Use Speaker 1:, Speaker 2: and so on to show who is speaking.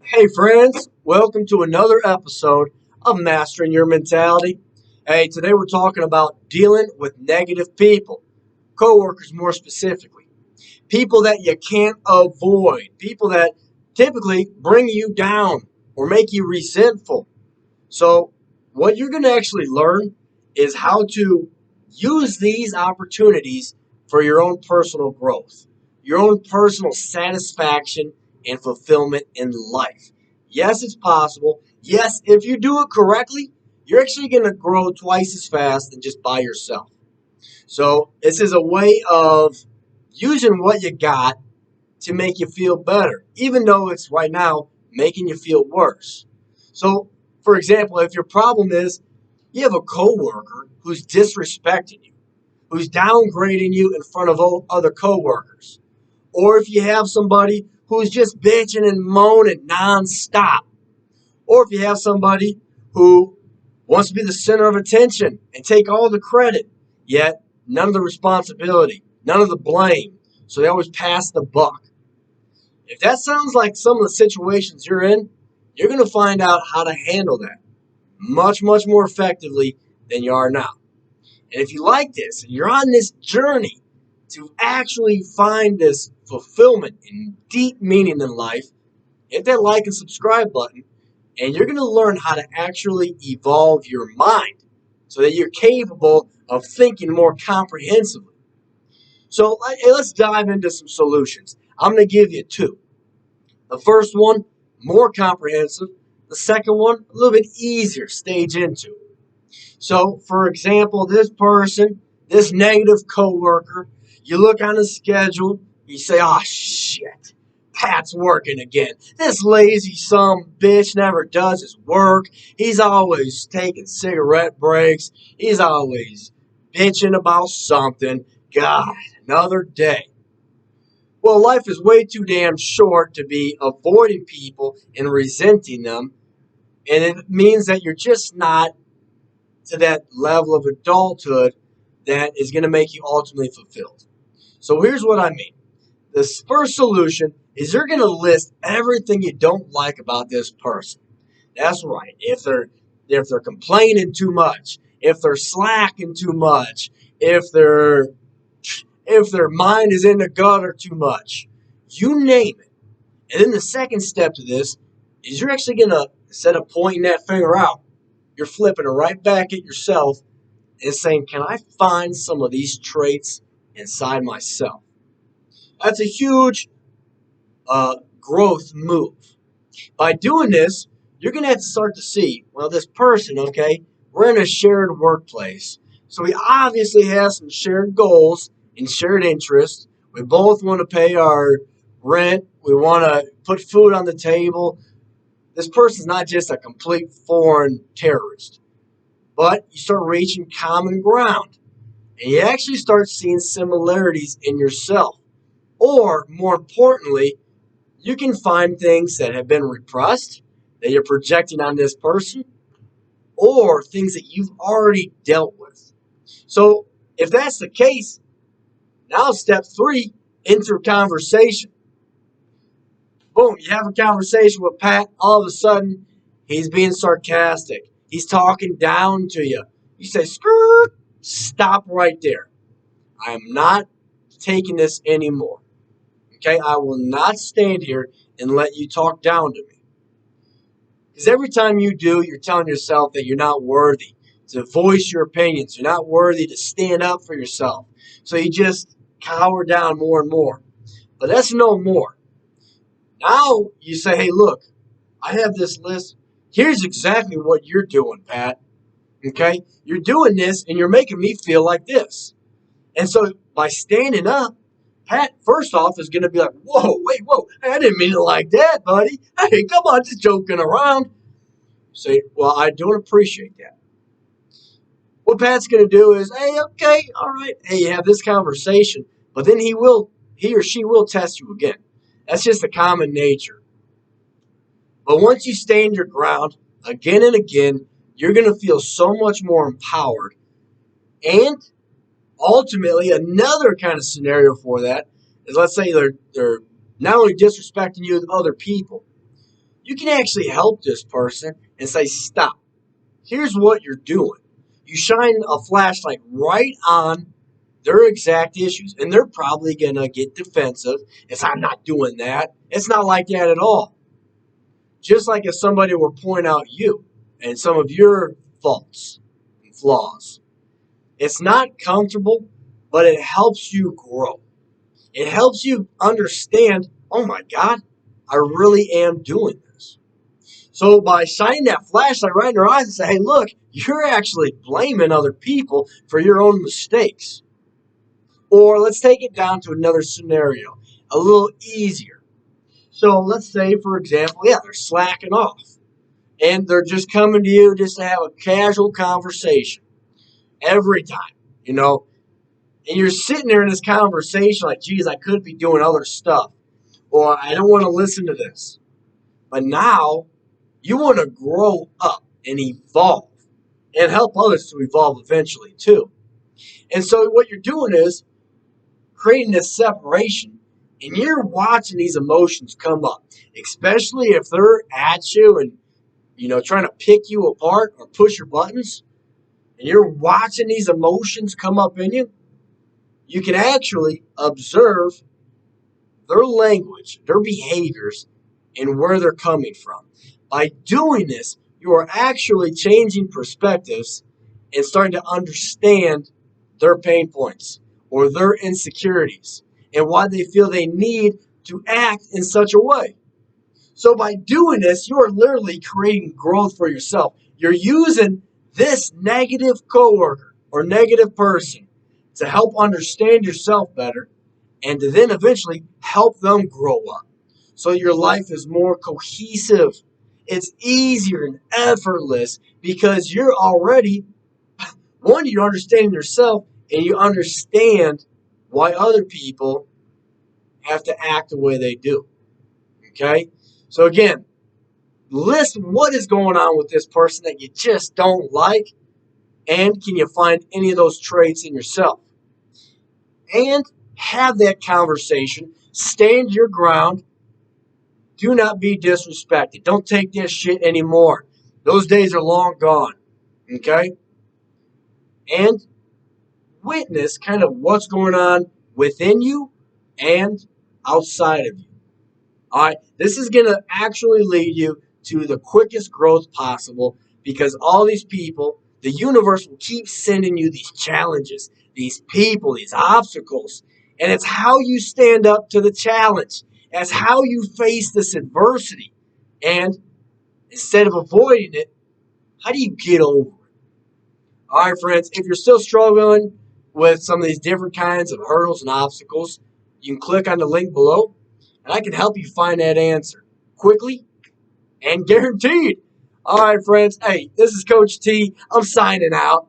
Speaker 1: Hey, friends, welcome to another episode of Mastering Your Mentality. Hey, today we're talking about dealing with negative people, coworkers more specifically, people that you can't avoid, people that typically bring you down or make you resentful. So, what you're going to actually learn is how to use these opportunities for your own personal growth, your own personal satisfaction and fulfillment in life. Yes, it's possible. Yes, if you do it correctly, you're actually going to grow twice as fast than just by yourself. So, this is a way of using what you got to make you feel better, even though it's right now making you feel worse. So, for example, if your problem is you have a coworker who's disrespecting you, who's downgrading you in front of other coworkers, or if you have somebody who's just bitching and moaning nonstop, or if you have somebody who wants to be the center of attention and take all the credit, yet none of the responsibility, none of the blame, so they always pass the buck. If that sounds like some of the situations you're in, you're going to find out how to handle that much, much more effectively than you are now. And if you like this and you're on this journey to actually find this fulfillment and deep meaning in life, hit that like and subscribe button, and you're going to learn how to actually evolve your mind so that you're capable of thinking more comprehensively. So let's dive into some solutions. I'm going to give you two. The first one, more comprehensive. The second one, a little bit easier stage into. So, for example, this person, this negative coworker, you look on the schedule, you say, oh shit, Pat's working again. This lazy son bitch never does his work. He's always taking cigarette breaks. He's always bitching about something. God, another day. Well, life is way too damn short to be avoiding people and resenting them. And it means that you're just not to that level of adulthood that is going to make you ultimately fulfilled. So here's what I mean. This first solution is you're going to list everything you don't like about this person. That's right. If they're complaining too much, if they're slacking too much, if their mind is in the gutter too much, you name it. And then the second step to this is you're actually going to, instead of pointing that finger out, you're flipping it right back at yourself and saying, can I find some of these traits inside myself? That's a huge growth move. By doing this, you're going to have to start to see, well, this person, okay, we're in a shared workplace. So we obviously have some shared goals and shared interests. We both want to pay our rent. We want to put food on the table. This person's not just a complete foreign terrorist, but you start reaching common ground and you actually start seeing similarities in yourself. Or, more importantly, you can find things that have been repressed that you're projecting on this person, or things that you've already dealt with. So, if that's the case, now step three, enter conversation. Boom, you have a conversation with Pat. All of a sudden, he's being sarcastic. He's talking down to you. You say, skirt, stop right there. I am not taking this anymore. Okay, I will not stand here and let you talk down to me. Because every time you do, you're telling yourself that you're not worthy to voice your opinions. You're not worthy to stand up for yourself. So you just cower down more and more. But that's no more. Now you say, hey, look, I have this list. Here's exactly what you're doing, Pat. Okay? You're doing this and you're making me feel like this. And so by standing up, Pat, first off, is going to be like, whoa, wait, whoa, I didn't mean it like that, buddy. Hey, come on, just joking around. Say, well, I don't appreciate that. What Pat's going to do is, hey, okay, all right, hey, you have this conversation, but then he or she will test you again. That's just a common nature. But once you stand your ground again and again, you're going to feel so much more empowered. And ultimately, another kind of scenario for that is, let's say they're not only disrespecting you with other people, you can actually help this person and say, stop. Here's what you're doing. You shine a flashlight right on their exact issues, and they're probably going to get defensive. It's, I'm not doing that. It's not like that at all. Just like if somebody were point out you and some of your faults and flaws. It's not comfortable, but it helps you grow. It helps you understand, oh my God, I really am doing this. So by shining that flashlight right in their eyes and say, hey, look, you're actually blaming other people for your own mistakes. Or let's take it down to another scenario, a little easier. So let's say, for example, they're slacking off and they're just coming to you just to have a casual conversation every time, you know, and you're sitting there in this conversation like, geez, I could be doing other stuff, or I don't want to listen to this. But now you want to grow up and evolve and help others to evolve eventually too. And so what you're doing is creating this separation, and you're watching these emotions come up, especially if they're at you and trying to pick you apart or push your buttons, and you're watching these emotions come up in you. You can actually observe their language, their behaviors, and where they're coming from. By doing this, you are actually changing perspectives and starting to understand their pain points or their insecurities and why they feel they need to act in such a way. So by doing this, you are literally creating growth for yourself. You're using this negative coworker or negative person to help understand yourself better and to then eventually help them grow up. So your life is more cohesive. It's easier and effortless because you're already, one, you're understanding yourself and you understand why other people have to act the way they do. Okay? So again, list what is going on with this person that you just don't like, and can you find any of those traits in yourself? And have that conversation. Stand your ground. Do not be disrespected. Don't take this shit anymore. Those days are long gone. Okay? And witness kind of what's going on within you and outside of you. All right? This is going to actually lead you to the quickest growth possible because all these people, the universe will keep sending you these challenges, these people, these obstacles. And it's how you stand up to the challenge. It's how you face this adversity. And instead of avoiding it, how do you get over it? All right, friends, if you're still struggling with some of these different kinds of hurdles and obstacles, you can click on the link below, and I can help you find that answer quickly and guaranteed. All right, friends. Hey, this is Coach T. I'm signing out.